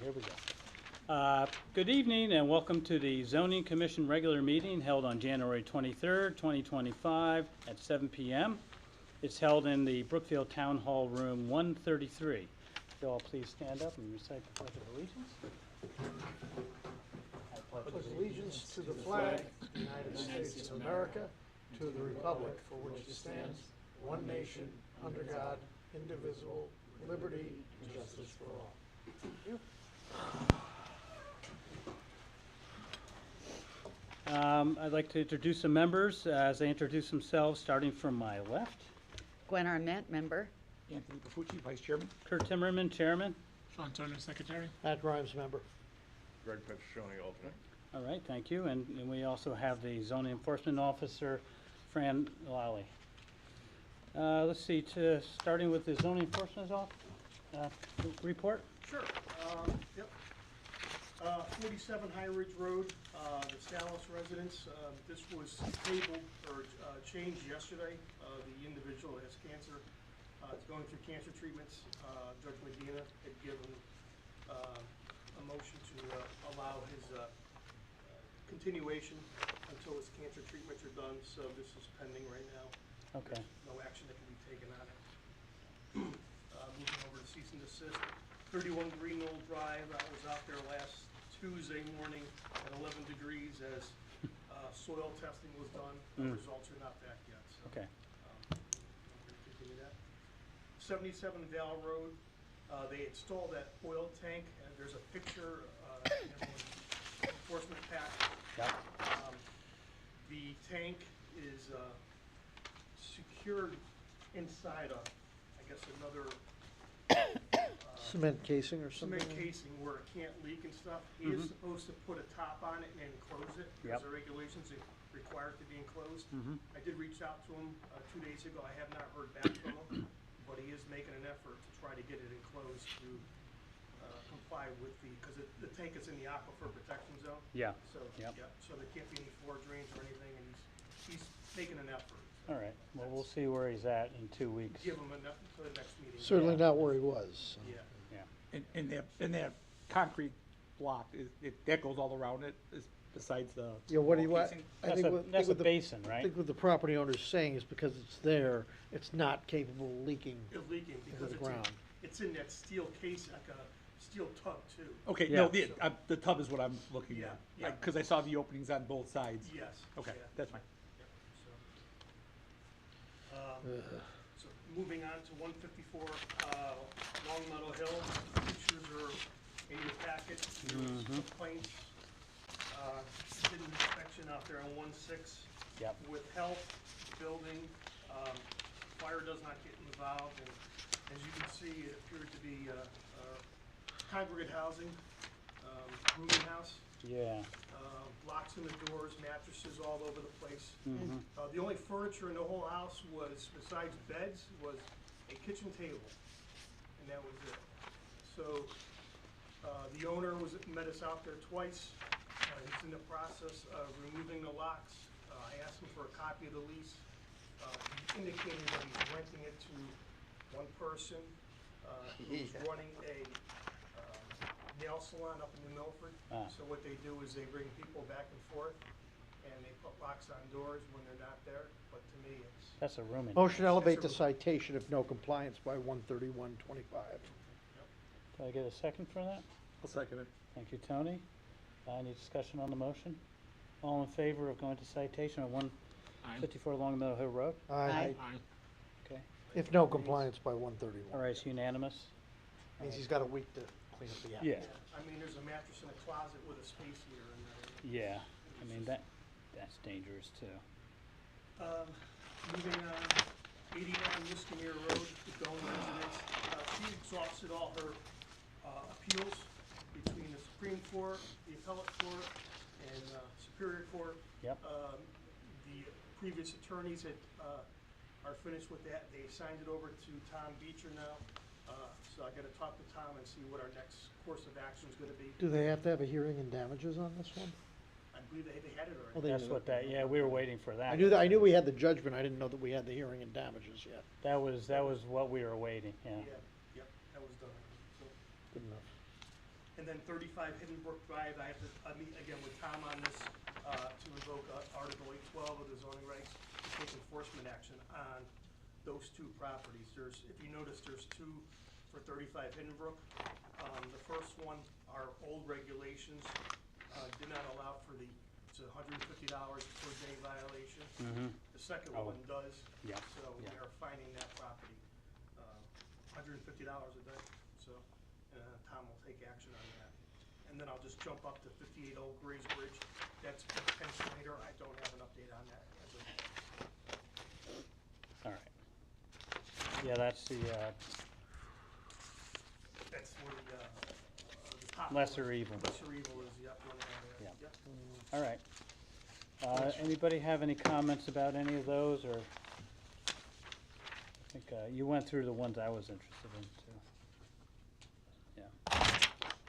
Here we go. Good evening and welcome to the Zoning Commission regular meeting held on January 23rd, 2025 at 7 p.m. It's held in the Brookfield Town Hall Room 133. If you all please stand up and recite the Pledge of Allegiance. I pledge allegiance to the flag of the United States of America, to the republic for which it stands, one nation, under God, indivisible, liberty and justice for all. Thank you. I'd like to introduce the members as they introduce themselves, starting from my left. Gwen Arnett, member. Anthony Bafucci, Vice Chairman. Kurt Timmerman, Chairman. Sean Turner, Secretary. Matt Grimes, member. Greg Petroni, alternate. All right, thank you. And we also have the Zoning Enforcement Officer, Fran Lally. Let's see, starting with the Zoning Enforcement report. Sure. Yep. 47 High Ridge Road, the Salis residence. This was tabled or changed yesterday. The individual has cancer. Is going through cancer treatments. Judge Medina had given a motion to allow his continuation until his cancer treatments are done. So this is pending right now. Okay. There's no action that can be taken on it. Moving over to cease and desist. 31 Green Knoll Drive. I was out there last Tuesday morning at 11 degrees as soil testing was done. The results are not back yet. So, Okay. I'm going to continue that. 77 Val Road. They installed that oil tank, and there's a picture in the enforcement pack. Yep. The tank is secured inside a, I guess, another Cement casing or something? cement casing where it can't leak and stuff. He is supposed to put a top on it and enclose it, because the regulations require it to be enclosed. I did reach out to him 2 days ago. I have not heard back from him, but he is making an effort to try to get it enclosed to comply with because the tank is in the aquifer protection zone. Yeah. So, Yep. yeah, so there can't be any floor drains or anything, and he's making an effort. All right. Well, we'll see where he's at in 2 weeks. Give him enough for the next meeting. Certainly not where he was. So. Yeah. Yeah. And that concrete block, that goes all around it, besides the. Yeah, what do you wall want? casing? That's a basin, I right? think what the property owner's saying is because it's there, it's not capable of leaking. It's leaking Into because the ground. it's in that steel case, like a steel tub too. Okay, Yeah. no, the tub is what I'm looking at. Yeah. Because I saw the openings on both sides. Yes. Okay, yeah, that's fine. yeah, so moving on to 154 Long Meadow Hill. Pictures are in your packet. There's complaints. Did an inspection out there on 1-6 Yep. with health, building. Fire does not get involved, and as you can see, it appeared to be congregate housing, rooming house. Yeah. Locks in the doors, mattresses all over the place. The only furniture in the whole house was, besides beds, was a kitchen table, and that was it. So the owner met us out there twice. He's in the process of removing the locks. I asked him for a copy of the lease. He indicated that he's renting it to one person who's running a nail salon up in New Milford. So what they do is they bring people back and forth, and they put locks on doors when they're not there. But to me, it's That's a room. Motion to elevate the citation if no compliance by 13125. Can I get a second for that? I'll second it. Thank you, Tony. Any discussion on the motion? All in favor of going to citation on 154 Long Meadow Hill Road? Aye. Aye. Okay. If no compliance by 131. All right, it's unanimous. Means he's got a week to clean up the act. Yeah. I mean, there's a mattress in a closet with a space heater in there. Yeah. I mean, that's dangerous too. Moving on, 89 Muscomere Road, the Doan residence. She exhausted all her appeals between the Supreme Court, the Appellate Court, and Superior Court. Yep. The previous attorneys are finished with that. They signed it over to Tom Beecher now. So I gotta talk to Tom and see what our next course of action is gonna be. Do they have to have a hearing and damages on this one? I believe they had it Oh, already. they That's did. what yeah, we were waiting for that. I knew we had the judgment, I didn't know that we had the hearing and damages yet. That was what we were waiting, yeah. Yeah, yep, that was done. So, Good enough. And then 35 Hidden Brook Drive, I have to meet again with Tom on this to invoke Article 812 of the zoning regs to take enforcement action on those two properties. There's, if you notice, there's two for 35 Hidden Brook. The first one, our old regulations did not allow for it's $150 per day violation. The second Oh. one does. Yeah, So we yeah. are finding that property $150 a day. So Tom will take action on that. And then I'll just jump up to 58 Old Grays Bridge. That's Ken Schneider. I don't have an update on that as of All right. Yeah, that's the that's where the top lesser one. evil. Lesser evil is, yep, one area. Yeah. Yep. All right. Anybody have any comments about any of those, or? I think you went through the ones I was interested in, too. Yeah.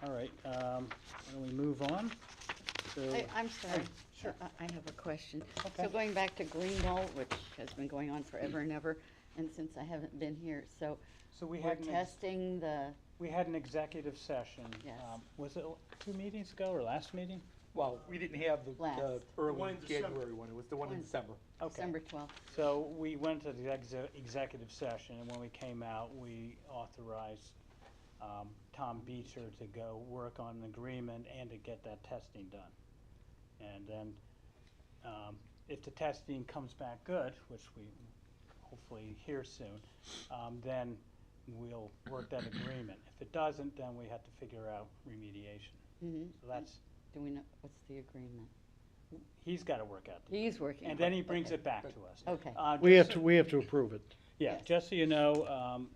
All right, why don't we move on? So, I'm sorry. sure. I have a question. Okay. So going back to Greenwald, which has been going on forever and ever, and since I haven't been here, so So we we're had testing the, we had an executive session. Yes. Was it 2 meetings ago or last meeting? Well, we didn't have the Last. one early in December. January one, it was the one in One. December. Okay. December 12th. So we went to the executive session, and when we came out, we authorized Tom Beecher to go work on an agreement and to get that testing done. And then if the testing comes back good, which we hopefully hear soon, then we'll work that agreement. If it doesn't, then we have to figure out remediation. So that's, Do we know, what's the agreement? he's got to work out the, He's working. and on then it. he brings Okay. it back to us. Okay. We have Just to, so- we have to approve it. Yeah, Yes. just so you know,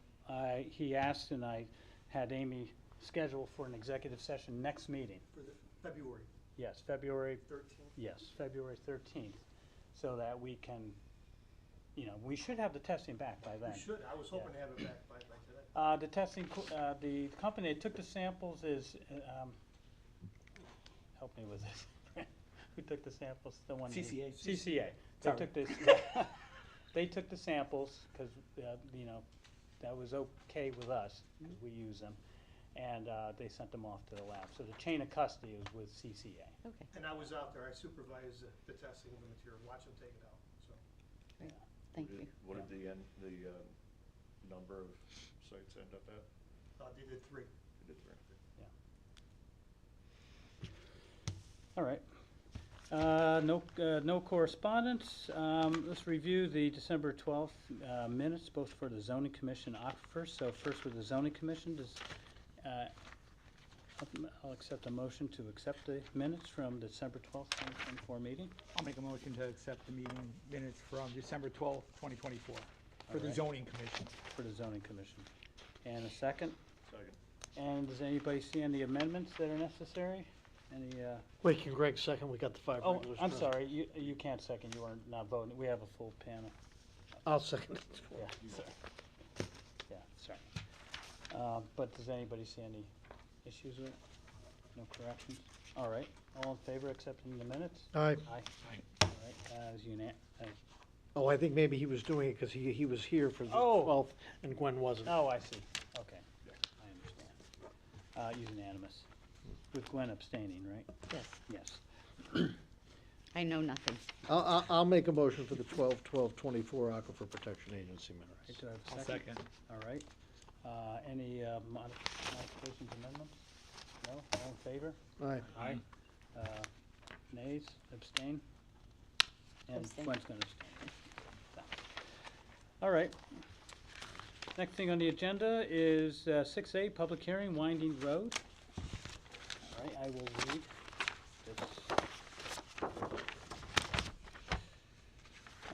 he asked, and I had Amy schedule for an executive session next meeting. For the February Yes, February 13th. Yes, February 13th, so that we can, we should have the testing back by then. We should. I was hoping to have it back by today. The testing, the company that took the samples is, help me with this. Who took the samples? The one. CCA. CCA. They Sorry. took this, they took the samples, because, that was okay with us, 'cause we use them, and they sent them off to the lab. So the chain of custody is with CCA. Okay, And I was out there. I supervised the testing of the material, watch them take it out. So great. Thank you. What did the number of sites end up at? they did 3. They did 3. All right. No correspondence. Let's review the December 12th minutes, both for the zoning commission aquifers. So first with the zoning commission, I'll accept a motion to accept the minutes from December 12th, 2024 meeting. I'll make a motion to accept the meeting minutes from December 12th, 2024, for the Alright. zoning commission. For the zoning commission. And a second. Second. And does anybody see any amendments that are necessary? Any, Wait, can Greg second? We got the 5 oh, regulars. I'm present. sorry, you can't second, you are not voting. We have a full panel. I'll second it. Yeah, sorry. Yeah, sorry. But does anybody see any issues with it? No corrections? All right, all in favor of accepting the minutes? Aye. Aye. All right, as Oh, I think maybe he was doing it because he was here for the Oh. 12th and Gwen wasn't. oh, I see, okay, I understand. Unanimous, with Gwen abstaining, right? Yes, Yes. I know nothing. I'll make a motion for the 12/12/24 Aquifer Protection Agency minutes. Do I have a I'll second? second. All right, any modifications, amendments? No, all in favor? Aye. Aye. Nays, abstain? And Abstain. Gwen's gonna abstain. So. All right. Next thing on the agenda is 6A, public hearing, Winding Road. All right, I will read this.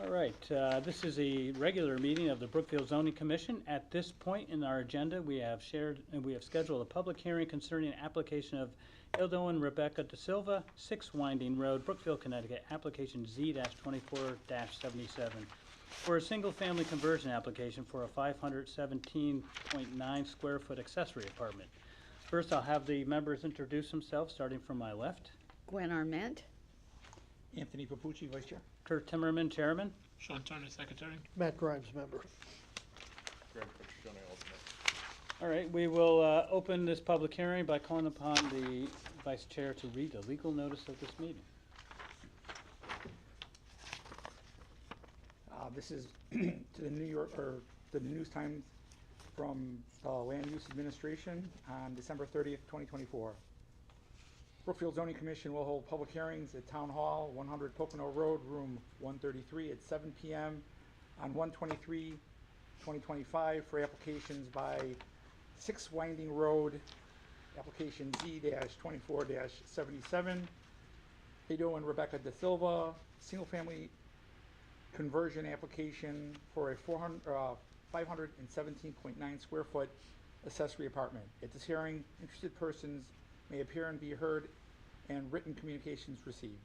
All right, this is a regular meeting of the Brookfield Zoning Commission. At this point in our agenda, we have scheduled a public hearing concerning application of Ildo and Rebecca De Silva, 6 Winding Road, Brookfield, Connecticut, application Z-24-77, for a single-family conversion application for a 517.9 square foot accessory apartment. First, I'll have the members introduce themselves, starting from my left. Gwen Arment? Anthony Papucci, vice chair. Kurt Timmerman, chairman. Sean Turner, secretary. Matt Grimes, member. Greg Petroni, alternate. All right, we will open this public hearing by calling upon the vice chair to read the legal notice of this meeting. This is to the New York, or the News Times from Land Use Administration on December 30th, 2024. Brookfield Zoning Commission will hold public hearings at Town Hall, 100 Pocono Road, room 133 at 7 p.m. on 1/23/2025 for applications by 6 Winding Road, application Z-24-77, Pedro and Rebecca De Silva, single-family conversion application for a 517.9 square foot accessory apartment. At this hearing, interested persons may appear and be heard and written communications received.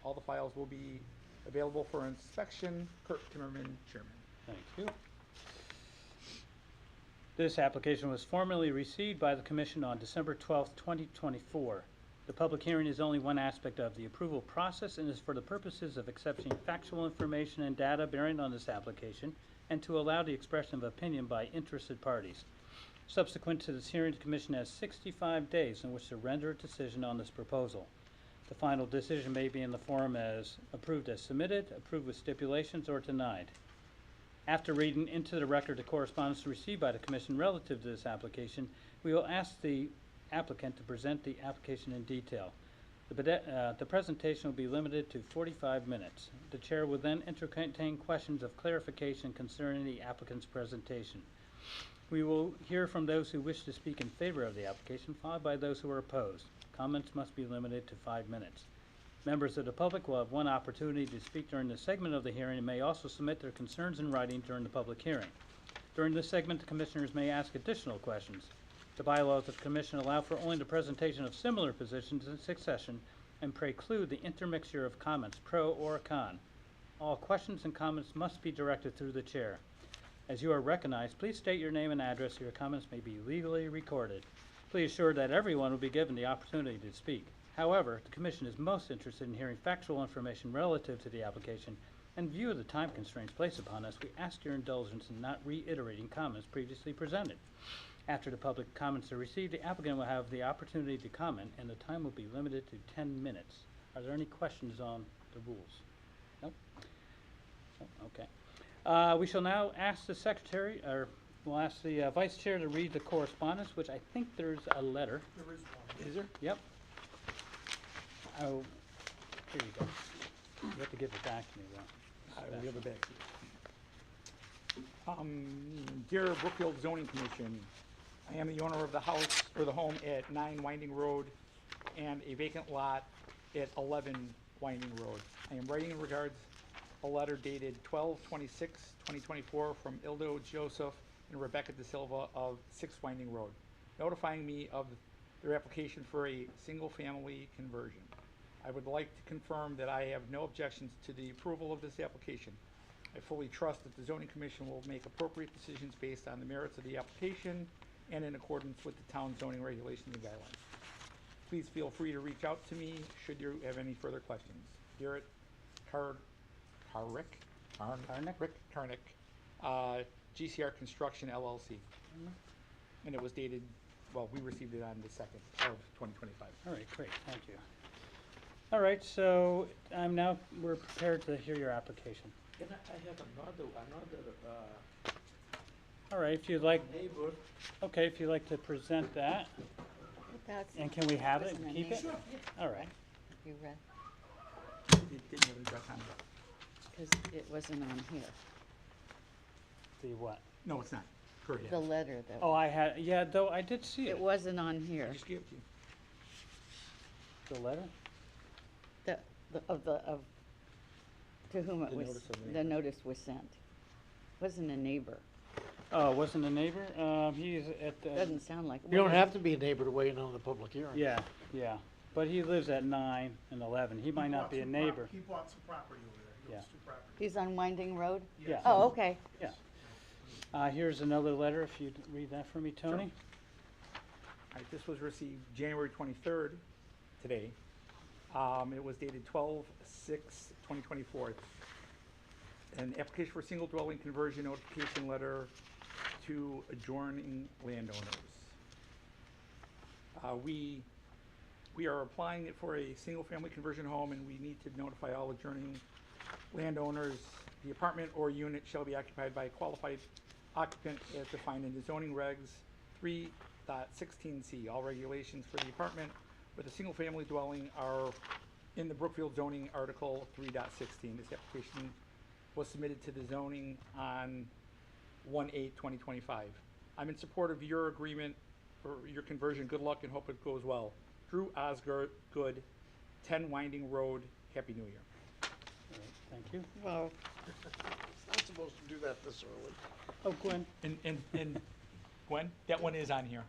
All the files will be available for inspection. Kurt Timmerman, Chairman. Thank you. This application was formally received by the Commission on December 12th, 2024. The public hearing is only one aspect of the approval process and is for the purposes of accepting factual information and data bearing on this application and to allow the expression of opinion by interested parties. Subsequent to this hearing, the Commission has 65 days in which to render a decision on this proposal. The final decision may be in the form as approved as submitted, approved with stipulations, or denied. After reading into the record the correspondence received by the Commission relative to this application, we will ask the applicant to present the application in detail. The presentation will be limited to 45 minutes. The chair will then entertain questions of clarification concerning the applicant's presentation. We will hear from those who wish to speak in favor of the application, followed by those who are opposed. Comments must be limited to 5 minutes. Members of the public will have one opportunity to speak during this segment of the hearing and may also submit their concerns in writing during the public hearing. During this segment, the commissioners may ask additional questions. The bylaws of the Commission allow for only the presentation of similar positions in succession and preclude the intermixture of comments, pro or con. All questions and comments must be directed through the chair. As you are recognized, please state your name and address so your comments may be legally recorded. Please assure that everyone will be given the opportunity to speak. However, the Commission is most interested in hearing factual information relative to the application. In view of the time constraints placed upon us, we ask your indulgence in not reiterating comments previously presented. After the public comments are received, the applicant will have the opportunity to comment, and the time will be limited to 10 minutes. Are there any questions on the rules? Nope? Oh, okay. We shall now ask the secretary, or we'll ask the vice chair to read the correspondence, which I think there's a letter. There is one. Is there? Yep. Oh, here you go. You have to give it back to me, though. I will give it back to you. Dear Brookfield Zoning Commission, I am the owner of the house, or the home at 9 Winding Road and a vacant lot at 11 Winding Road. I am writing in regards a letter dated 12/26/2024 from Ildo Joseph and Rebecca De Silva of 6 Winding Road, notifying me of their application for a single-family conversion. I would like to confirm that I have no objections to the approval of this application. I fully trust that the Zoning Commission will make appropriate decisions based on the merits of the application and in accordance with the town zoning regulations and guidelines. Please feel free to reach out to me should you have any further questions. Garrett Rick Karnick, GCR Construction LLC. And it was dated, well, we received it on the 2nd of 2025. All right, great, thank you. All right, so we're prepared to hear your application. Can I have another All right, if you'd like, neighbor? okay, if you'd like to present that, That's, and can we have it wasn't and a keep it? neighbor. All right. You read, It didn't have an address on it. because it wasn't on here. The what? No, it's not. Correct. The letter that, Oh, I had, yeah, though, I did see it it. wasn't on here. I just gave it to you. The letter? To whom it The was, notice of the notice was sent. Wasn't a neighbor. Oh, it wasn't a neighbor? He's at the. Doesn't sound like. You don't have to be a neighbor to weigh in on the public hearing. Yeah, yeah, but he lives at 9 and 11. He might not be a neighbor. He bought some property over there. He owns Yeah. 2 properties. He's on Winding Road? Yeah. Oh, okay. Yeah. Here's another letter, if you'd read that for me, Tony. All right, this was received January 23rd, today. It was dated 12/6/2024. An application for single dwelling conversion notification letter to adjoining landowners. We are applying it for a single-family conversion home, and we need to notify all adjoining landowners. The apartment or unit shall be occupied by a qualified occupant as defined in the zoning regs 3.16C. All regulations for the apartment with a single-family dwelling are in the Brookfield zoning article 3.16. This application was submitted to the zoning on 1/8/2025. I'm in support of your agreement for your conversion. Good luck and hope it goes well. Drew Osgood, 10 Winding Road. Happy New Year. All right, thank you. Well, Not supposed to do that this early. Oh, Gwen? And Gwen, that one is on here.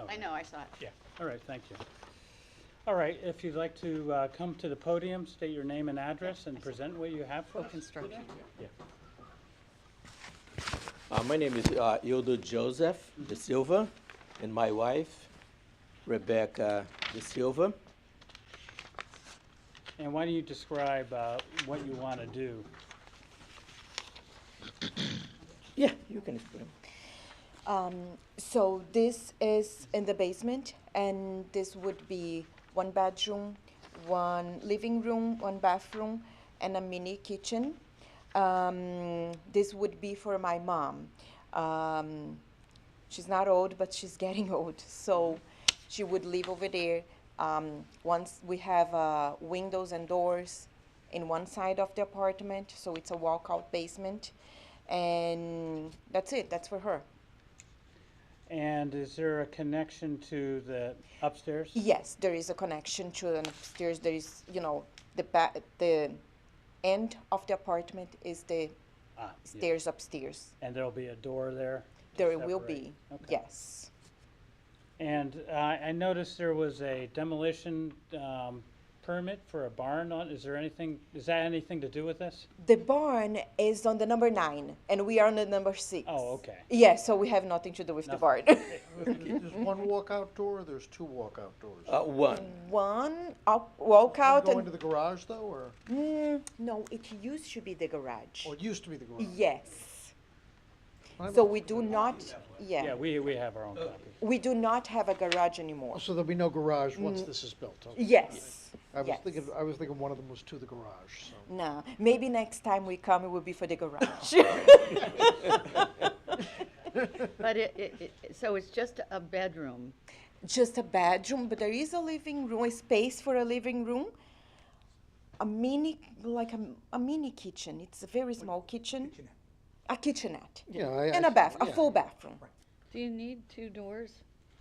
I know, I saw it. Yeah. All right, thank you. All right, if you'd like to come to the podium, state your name and address, and present what you have for For us. construction. My name is Ildo Joseph De Silva, and my wife, Rebecca De Silva. And why don't you describe what you want to do? Yeah, you can explain. So this is in the basement, and this would be one bedroom, one living room, one bathroom, and a mini kitchen. This would be for my mom. She's not old, but she's getting old, so she would live over there. Once we have windows and doors in one side of the apartment, so it's a walkout basement, and that's it. That's for her. And is there a connection to the upstairs? Yes, there is a connection to an upstairs. There is, the end of the apartment is the Ah, yeah. stairs upstairs. And there'll be a door there? to There will separate? be, Okay. yes. And I noticed there was a demolition permit for a barn on, is that anything to do with this? The barn is on the number 9, and we are on the number 6. Oh, okay. Yes, so we have nothing to do with the barn. There's one walkout door, or there's two walkout doors? One. One walkout Go and, into the garage, though, or, no, it used to be the garage. or it used to be the garage? Yes. I'm- So we do not, Yeah, we have our own copy. we do not have a garage anymore. So there'll be no garage once this is built, okay. Yes. I was yes. thinking one of them was to the garage, so. No, maybe next time we come, it will be for the garage. But so it's just a bedroom. Just a bedroom, but there is a living room, a space for a living room. A mini, like a mini kitchen. It's a very small kitchen. A kitchenette. Yeah, And a bath, a yeah. full bathroom. Do you need 2 doors?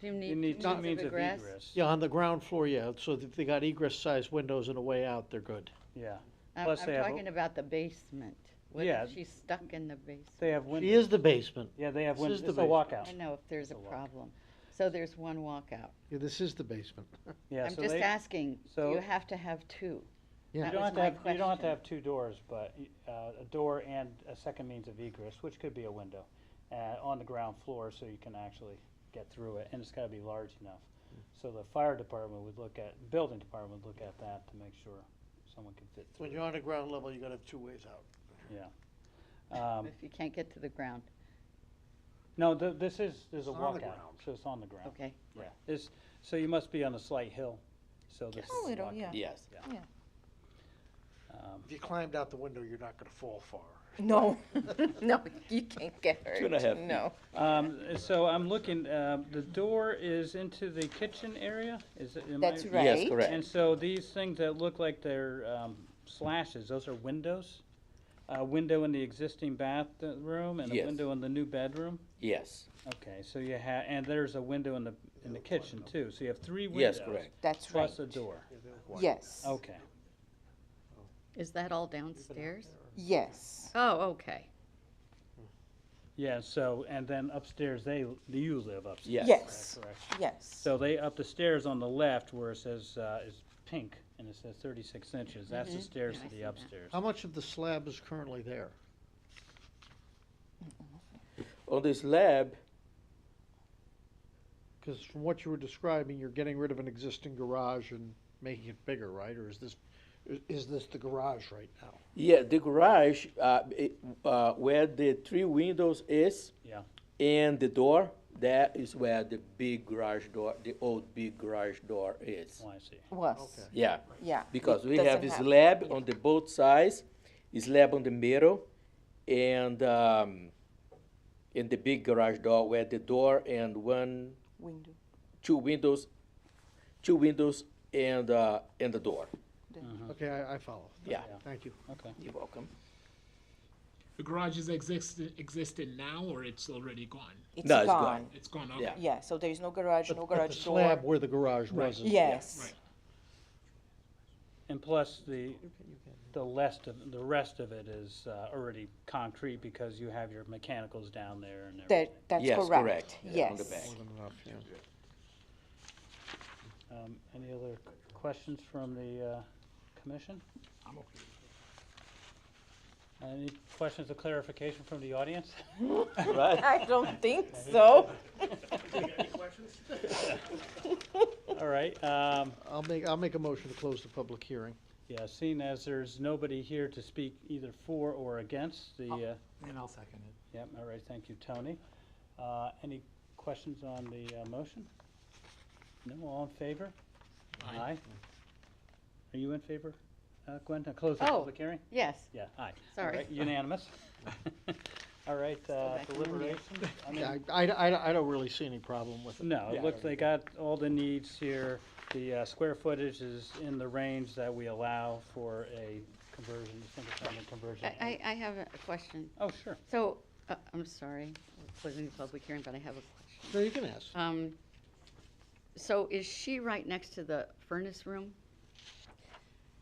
Do you You need need 2 two means means of of egress? egress. Yeah, on the ground floor, yeah, so that they got egress-sized windows and a way out, they're good. Yeah. I'm Plus they have a- talking about the basement. What Yeah. if she's stuck in the basement? They have She windows. is the basement. Yeah, they have This windows. is It's the a basement. walkout. I know if there's a a walk. problem. So there's one walkout. Yeah, this is the basement. Yeah, I'm so just they, asking, do so- you have to have 2? Yeah. you That don't was have to my have, you don't have to question. have 2 doors, but a door and a second means of egress, which could be a window, on the ground floor, so you can actually get through it, and it's gotta be large enough. So the fire department would building department would look at that to make sure someone can fit through. When you're on the ground level, you gotta have two ways out. Yeah. If you can't get to the ground, No, there's a on the walkout, ground. so it's on the ground. okay. Yeah, so you must be on a slight hill, so this is A little, walkout. yeah. Yes. Yeah. If you climbed out the window, you're not gonna fall far. No, no, you can't get hurt. 2.5 feet. No. So I'm looking, the door is into the kitchen area, is it? am I- That's right. Yes, correct. And so these things that look like they're slashes, those are windows? A window in the existing bathroom and a Yes. window in the new bedroom? Yes. Okay, so you have, and there's a window in the kitchen too, so you have 3 windows. Yes, correct. That's right. Plus a door, Yes. okay. Is that all downstairs? Yes. Oh, okay. Yeah, so, and then upstairs, you live upstairs? Yes. Yes. Correct. Yes. So they, up the stairs on the left where it says, is pink, and it says 36 inches, that's the stairs Yeah, I to see the that. upstairs. How much of the slab is currently there? On the slab, Because from what you were describing, you're getting rid of an existing garage and making it bigger, right? Or is this the garage right now? yeah, the garage, where the 3 windows is, Yeah, And the door, that is where the big garage door, the old big garage door is. Oh, I see. Was, Yeah, yeah. because it we have a doesn't slab yeah. on the both sides, a slab on the middle, and in the big garage door where the door and Window. two windows, and the door. Okay, I follow. Yeah, Thank you. Okay. you're welcome. The garage is existing now, or it's already gone? It's No, it's gone. gone. It's gone, okay. Yeah. Yeah, so there is no garage, no But garage the door. slab where the garage was. Yes. Right. And plus, the rest of it is already concrete because you have your mechanicals down there and everything. That's Yes, correct. correct. Yeah, on the Yes. back. Any other questions from the commission? I'm okay. Any questions of clarification from the audience? Right? I don't think so. Any questions? All right, I'll make a motion to close the public hearing. yeah, seeing as there's nobody here to speak either for or against the, And I'll second it. yep, all right, thank you, Tony. Any questions on the motion? No, all in favor? Aye. Are you in favor, Gwen, to close the Oh. public hearing? Yes, Yeah, aye. Sorry. All right, unanimous. All right, back in the deliberations? I mean, Yeah, I don't really see any problem with it. no, Yeah, it looks, they got all the needs here. The square footage is in the range that we allow for a conversion, single-family conversion. I have a question. Oh, sure. So, I'm sorry, we're closing the public hearing, but I have a question. No, you can ask. So is she right next to the furnace room?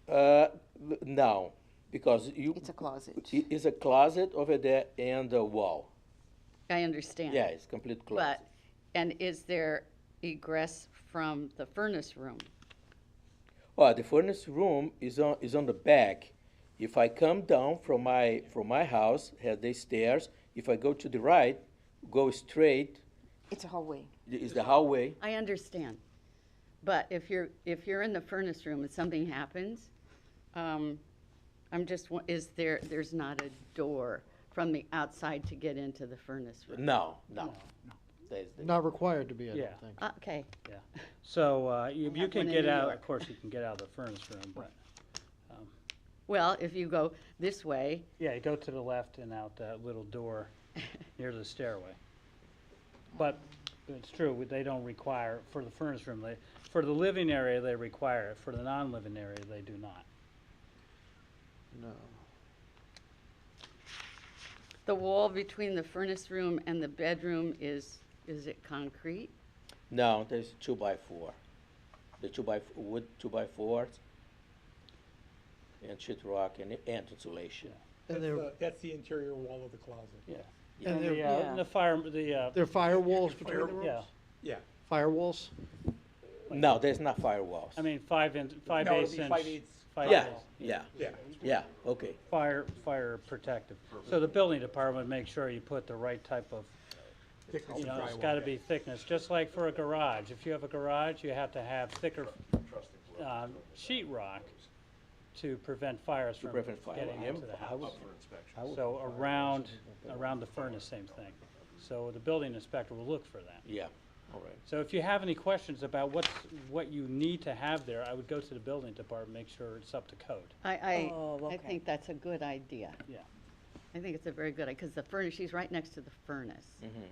No, because It's a closet. it's a closet over there and a wall. I understand. Yeah, it's complete closet. But, and is there egress from the furnace room? Well, the furnace room is on the back. If I come down from my house, have the stairs. If I go to the right, go straight, It's a hallway. is the hallway. I understand. But if you're in the furnace room and something happens, there's not a door from the outside to get into the furnace room? No. Not required to be, I Yeah. don't think. Okay, Yeah. So you have can one in get New out, York. of course, you can get out of the furnace room, but, well, if you go this way, yeah, you go to the left and out that little door near the stairway. But it's true, they don't require, for the furnace room, for the living area, they require it. For the non-living area, they do not. No. the wall between the furnace room and the bedroom is it concrete? No, there's 2x4. The wood 2x4s and sheetrock and insulation. And there, That's the interior wall of the closet. Yeah. And And they're- the fire, there are firewalls between the yeah, rooms? Yeah. Firewalls? No, there's not firewalls. I mean, 5 No, it'll eighths be inch. 5/8. 5/8 Yeah, yeah, Yeah. yeah, okay. Fire protective. So the building department makes sure you put the right type of, Thickness you of know, it's drywall. gotta be thickness, just like for a garage. If you have a garage, you have to have thicker, sheet rock to prevent fires from prevent fire. getting Yeah. into the house. For inspection. So around the furnace, same thing. So the building inspector will look for that. Yeah, all right. So if you have any questions about what you need to have there, I would go to the building department, make sure it's up to code. I Oh, okay. think that's a good idea. Yeah. I think it's a very good, because the furnace, she's right next to the furnace. Mm-hmm.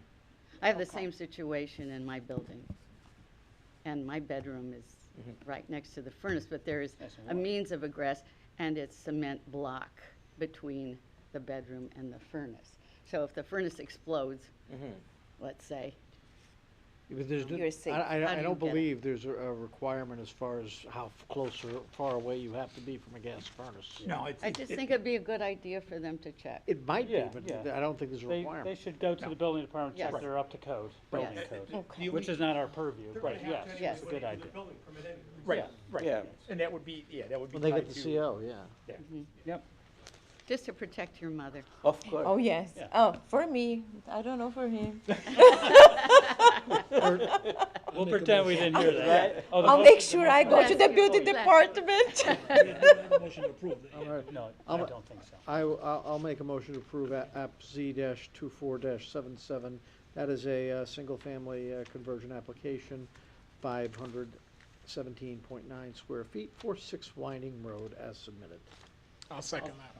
I have the same situation in my building. And my bedroom is right next to the furnace, but there is Yes, and a what? means of egress, and it's cement block between the bedroom and the furnace. So if the furnace explodes, let's say, But there's, You're safe. I How do don't you get it? believe there's a requirement as far as how close or far away you have to be from a gas furnace. No, it's. I just think it'd be a good idea for them to check. It might be, Yeah, but yeah. I don't think there's a They requirement. should go to the building department, check Yes. they're up to code, building Yes. code, Okay. which is not our purview, They're but gonna have yes, to Yes. it's a anyway good with the idea. building permit anyway. Right, Yeah. right. Yeah. And that would be, yeah, that would be When they tied get the to. CO, yeah. Yeah. Yep. Just to protect your mother. Of course. Oh, yes. Yeah. Oh, for me. I don't know for him. We'll pretend we didn't hear that. Oh, the I'll motion- make sure I go to the building department. All right. No, I I'll- don't think so. I'll make a motion to approve app Z-24-77 That is a single-family conversion application, 517.9 square feet for 6 Winding Road as submitted. I'll second that.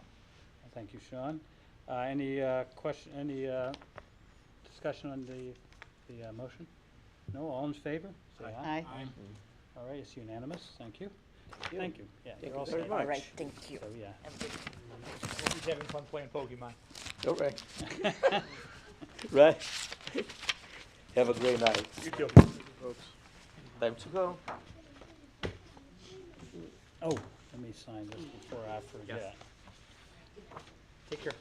Thank you, Sean. Any discussion on the motion? No, all in favor? Say aye. Aye. Aye. All right, it's unanimous, thank you. Thank you, yeah. Thank you're you all very set. much. All right, thank you. So, yeah. Have a good- He's having fun playing Pokemon. All right. Right. Have a great night. You too. Time to go. Oh, let me sign this before I forget. Take care.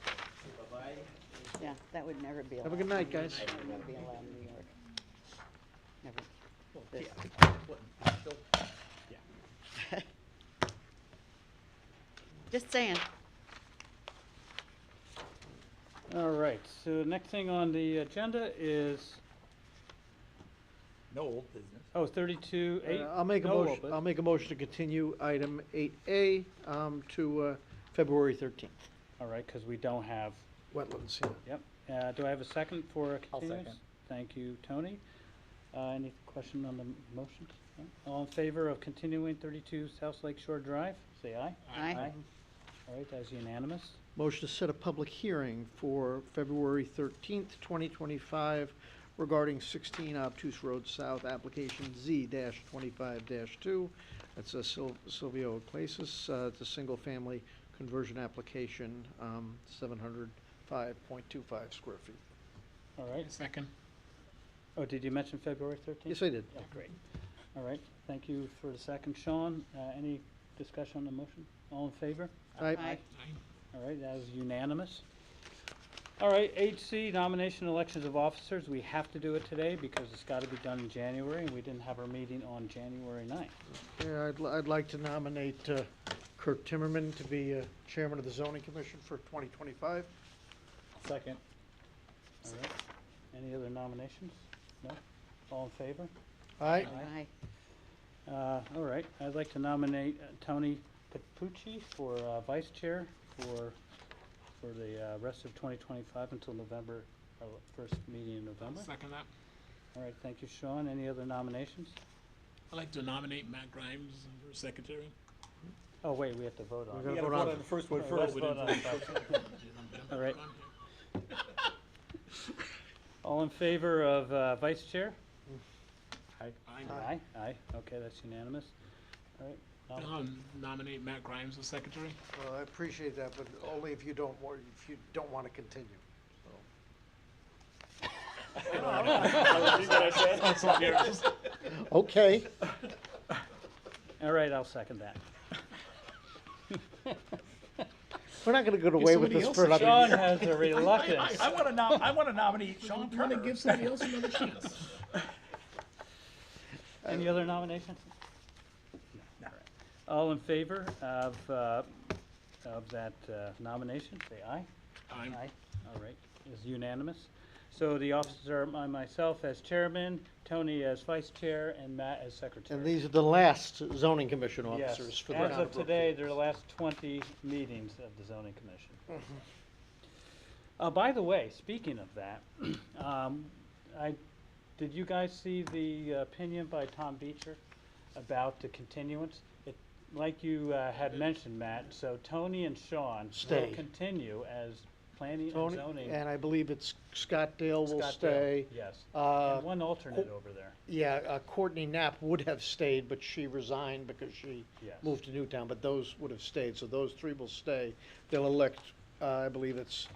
Yeah, that would never be allowed. Have a good night, guys. That would never be allowed in New York. Never. This. Just saying. All right, so next thing on the agenda is, No old business. 32-8. I'll make a No, motion, but- I'll make a motion to continue item 8A to February 13th. All right, because we don't have, Wetlands, yeah. yep. Do I have a second for I'll continuance? second. Thank you, Tony. Any question on the motions? No? All in favor of continuing 32 South Lake Shore Drive, say aye. Aye. All right, that's unanimous. Motion to set a public hearing for February 13th, 2025 regarding 16 Obtuse Road South, application Z-25-2. That's a Silvio Places. It's a single-family conversion application, 705.25 square feet. All right. Second. Oh, did you mention February 13th? Yes, I did. Yeah, great. All right, thank you for the second. Sean, any discussion on the motion? All in favor? Aye. Aye. All right, that is unanimous. All right, 8C, nomination elections of officers. We have to do it today because it's got to be done in January, and we didn't have our meeting on January 9th. Yeah, I'd like to nominate Kurt Timmerman to be chairman of the zoning commission for 2025. Second. All right, any other nominations? No? All in favor? Aye. Aye. All right, I'd like to nominate Tony Papucci for vice chair for the rest of 2025 until November, our first meeting in November. Second that. All right, thank you, Sean. Any other nominations? I'd like to nominate Matt Grimes for secretary. Oh, wait, we have to vote on We it. gotta vote on the first one All right, first. let's vote on it. All right. All in favor of vice chair? Aye. Aye. Aye, okay, that's unanimous. All right. Nominate Matt Grimes as secretary. Well, I appreciate that, but only if you don't want to continue. Okay. All right, I'll second that. We're not gonna get away with somebody this else for a another Sean year. has a reluctance. I want to nominate Sean I'm gonna Turner. give somebody else another chance. Any other nominations? No. All in favor of that nomination, say aye. Aye. All right, is unanimous. So the officers are myself as chairman, Tony as vice chair, and Matt as secretary. And these are the last zoning commission Yes, officers for the as town of today, Brookfield. they're the last 20 meetings of the zoning commission. By the way, speaking of that, did you guys see the opinion by Tom Beecher about the continuance? Like you had mentioned, Matt, so Tony and Sean Stay. will continue as planning and Tony, zoning. and I believe it's Scott Dale will Scott Dale, stay. Yes, Uh, and one alternate over there. Yeah, Courtney Knapp would have stayed, but she resigned because she Yes. moved to Newtown, but those would have stayed, so those three will stay. They'll elect, I believe it's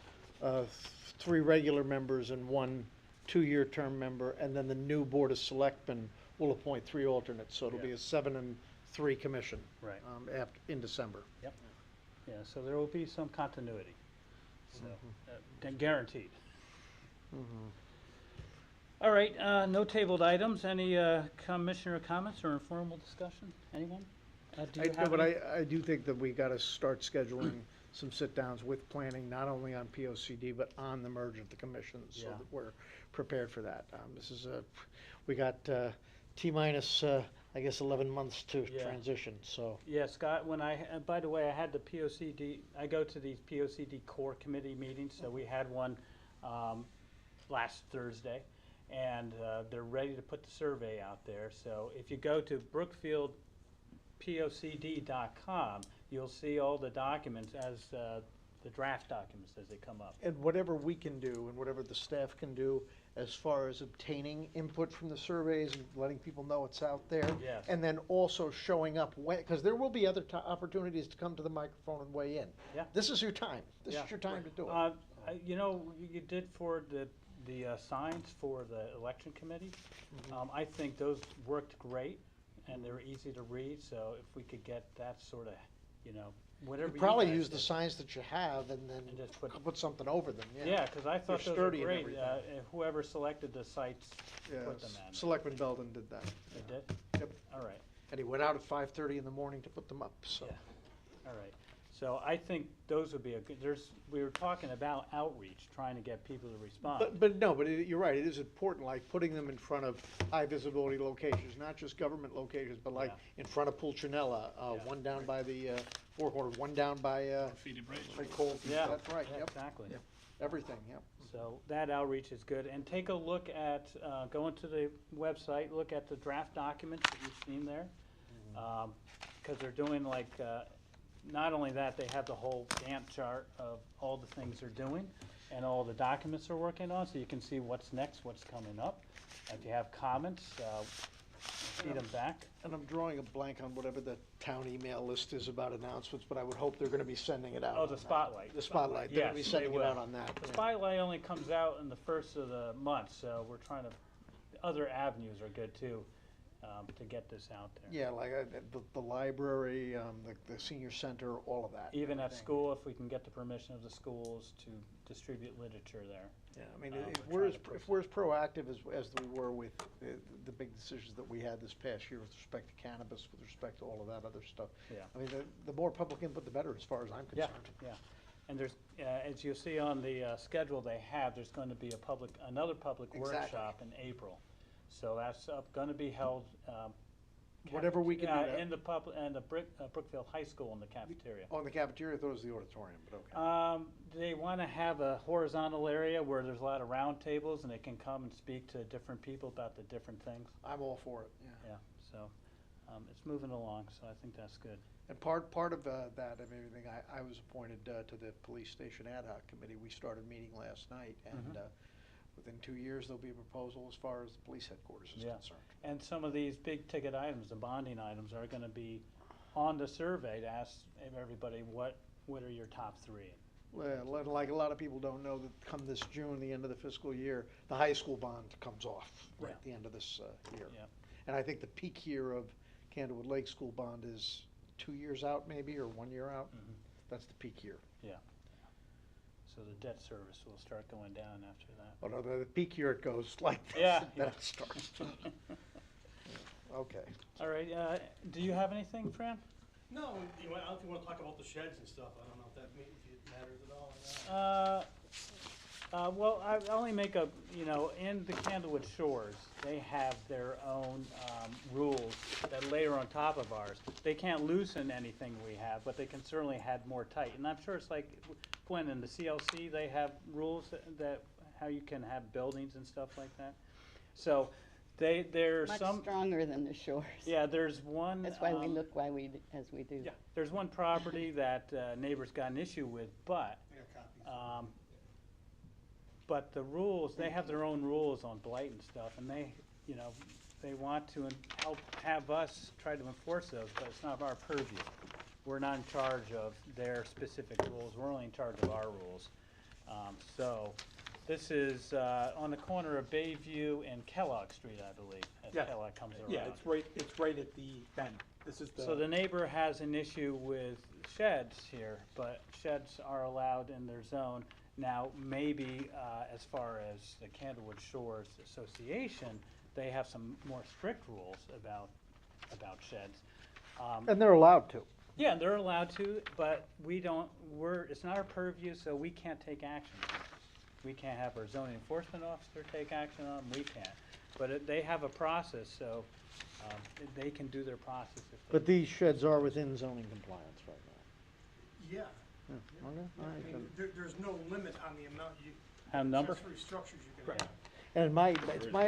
3 regular members and 1 two-year term member, and then the new Board of Selectmen will appoint 3 alternates, so it'll be Yeah. a 7 and 3 commission. Right. In December. Yeah, so there will be some continuity, so, guaranteed. All right, no tabled items. Any commissioner comments or informal discussion? Anyone? Do you have But any? I do think that we gotta start scheduling some sit-downs with planning, not only on POCD, but on the merger of the commissions, so Yeah. that we're prepared for that. This is we got T-minus, I guess, 11 months to Yeah. transition, so. Yeah, Scott, by the way, I had the POCD, I go to these POCD core committee meetings, so we had one last Thursday, and they're ready to put the survey out there. So if you go to brookfieldpocd.com, you'll see all the documents as the draft documents as they come up. And whatever we can do and whatever the staff can do as far as obtaining input from the surveys and letting people know it's out there. Yes. And then also showing up when, because there will be other opportunities to come to the microphone and weigh in. Yeah. This is your time. This Yeah. is your time to do it. You know, you did for the signs for the election committee. I think those worked great, and they were easy to read, so if we could get that sort of, you know, whatever You probably guys use the did. signs that you have and then And just put- something over them, yeah. Yeah, because I thought They're those were sturdy and great. everything. Whoever selected the sites Yeah, put them in. Selectman Belden did that. They did? Yep. All right, And he went out at 5:30 in the morning to put them up, so. yeah, all right. So I think those would be a good, we were talking about outreach, trying to get people to respond. But you're right, it is important, like putting them in front of high visibility locations, not just government locations, but like Yeah. in front of Pulcinella, Yeah. one down by the, Four Corners, one down by, Graffiti Bridge. by Cold. Yeah, That's right, yeah, yep, exactly. Yep. Everything, yep. So that outreach is good, and take a look at, go into the website, look at the draft documents that you've seen there. Because they're doing like, not only that, they have the whole Gantt chart of all the things they're doing and all the documents they're working on, so you can see what's next, what's coming up. If you have comments, feed them back. And I'm drawing a blank on whatever the town email list is about announcements, but I would hope they're gonna be sending it out. Oh, on the that. Spotlight. The Spotlight, they're gonna be Yes, they sending it will. out on that. The yeah. Spotlight only comes out in the first of the month, so we're trying to, other avenues are good too, to get this out there. Yeah, like the library, the senior center, all of that. Even at everything. school, if we can get the permission of the schools to distribute literature there. Yeah, I mean, we're if trying we're as, to push if we're as proactive as we were with the big decisions that we had this past year with respect to cannabis, with respect to all of that other stuff. Yeah. I mean, the more public input, the better, as far as I'm Yeah, concerned. yeah. And there's, as you'll see on the schedule they have, there's going to be another public Exactly. workshop in April. So that's going to be held. Whatever we can do that. In the Brookfield High School in the cafeteria. Oh, in the cafeteria, I thought it was the auditorium, but okay. They want to have a horizontal area where there's a lot of round tables and they can come and speak to different people about the different things. I'm all for it, yeah. Yeah, so it's moving along, so I think that's good. And part of that and everything, I was appointed to the police station ad hoc committee. We started meeting last night, and within 2 years, there'll be a proposal as far as the police headquarters is Yeah. concerned. And some of these big ticket items, the bonding items, are gonna be on the survey to ask everybody, what are your top three? Well, like a lot of people don't know that come this June, the end of the fiscal year, the high school bond comes off right Yeah. at the end of this year. Yeah. And I think the peak year of Candlewood Lake School bond is 2 years out maybe, or 1 year out. That's the peak year. Yeah. So the debt service will start going down after that. Oh, no, the peak year it goes like this. Yeah, Then yeah. it starts. Okay. All right, do you have anything, Fran? No, I don't know if you wanna talk about the sheds and stuff, I don't know if it matters at all or not. Well, I only make in the Candlewood Shores, they have their own rules that layer on top of ours. They can't loosen anything we have, but they can certainly add more tight. And I'm sure it's like, Gwen, in the CLC, they have rules that how you can have buildings and stuff like that. So there's Much some, stronger than the shores. yeah, there's one. That's why we look as we do. Yeah, there's one property that neighbors got an issue with, but I got copies. but the rules, they have their own rules on blight and stuff, and they want to help have us try to enforce those, but it's not our purview. We're not in charge of their specific rules, we're only in charge of our rules. So, this is on the corner of Bayview and Kellogg Street, I believe, as Yeah. Kellogg comes around. Yeah, it's right at the bend. This is So the neighbor has an issue with sheds here, but sheds are allowed in their zone. Now, maybe as far as the Candlewood Shores Association, they have some more strict rules about sheds. And they're allowed to. Yeah, they're allowed to, but it's not our purview, so we can't take action. We can't have our zoning enforcement officer take action on them, we can't. But they have a process, so they can do their process if they. But these sheds are within zoning compliance right now. Yeah, Yeah, okay, all I right, mean, then. there's no limit on the amount And number? accessory structures you can have. And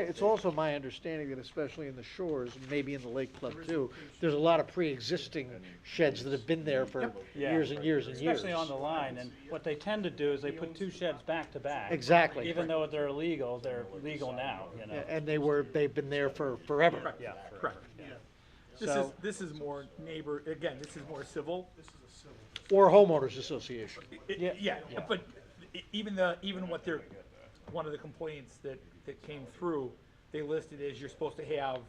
it's also my understanding that especially in the shores, and maybe in the Lake Club too, there's a lot of pre-existing sheds that have been there for Yeah. years and years and years. Especially on the line, and what they tend to do is they put two sheds back to back. Exactly. Even though they're illegal, they're legal now, you know? And they've been there for forever. Yeah. Correct. So- This is more neighbor, again, this is more civil. This is a civil. Or homeowners association. Yeah, but even what they're, one of the complaints that came through, they listed as you're supposed to have,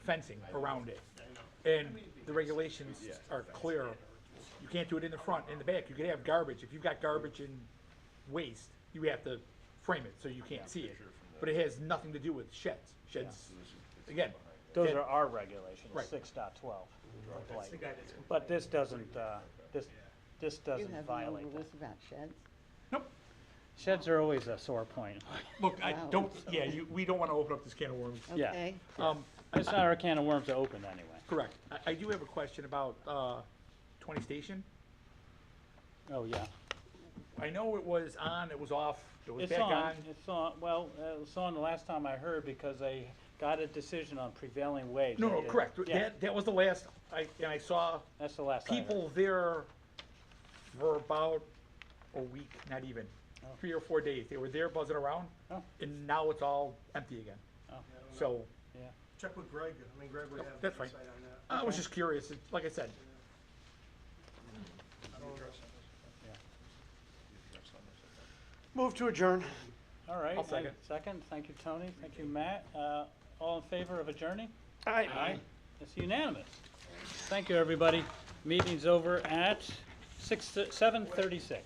fencing around it. And the regulations are clear. You can't do it in the front, in the back. You can have garbage. If you've got garbage and waste, you have to frame it so you can't see it. But it has nothing to do with sheds. Sheds, again. Those that- are our regulations, Right. 6.12. That's the guy that's. But this doesn't, this You doesn't have no violate that. rules about sheds? Nope. Sheds are always a sore point. Look, I Wow. don't, we don't want to open up this can of worms. Yeah. Okay. It's not our can of worms to open anyway. Correct. I do have a question about 20 Station. Oh, yeah. I know it was on, it was off, it was It's back on, on. it's on, well, it was on the last time I heard because they got a decision on prevailing wage. No, They no, did- correct. Yeah, That was the last, I saw that's the last I heard. people there for about a week, not even, 3 or 4 days. They were there buzzing around, Oh. and now it's all empty again. Oh. So, Yeah. Check with Greg, I mean, Greg would have That's fine. insight on that. I was just curious, like I said. Move to adjourn. All right. I'll second. Second, thank you, Tony, thank you, Matt. All in favor of adjourning? Aye. Aye. It's unanimous. Thank you, everybody. Meeting's over at 7:36.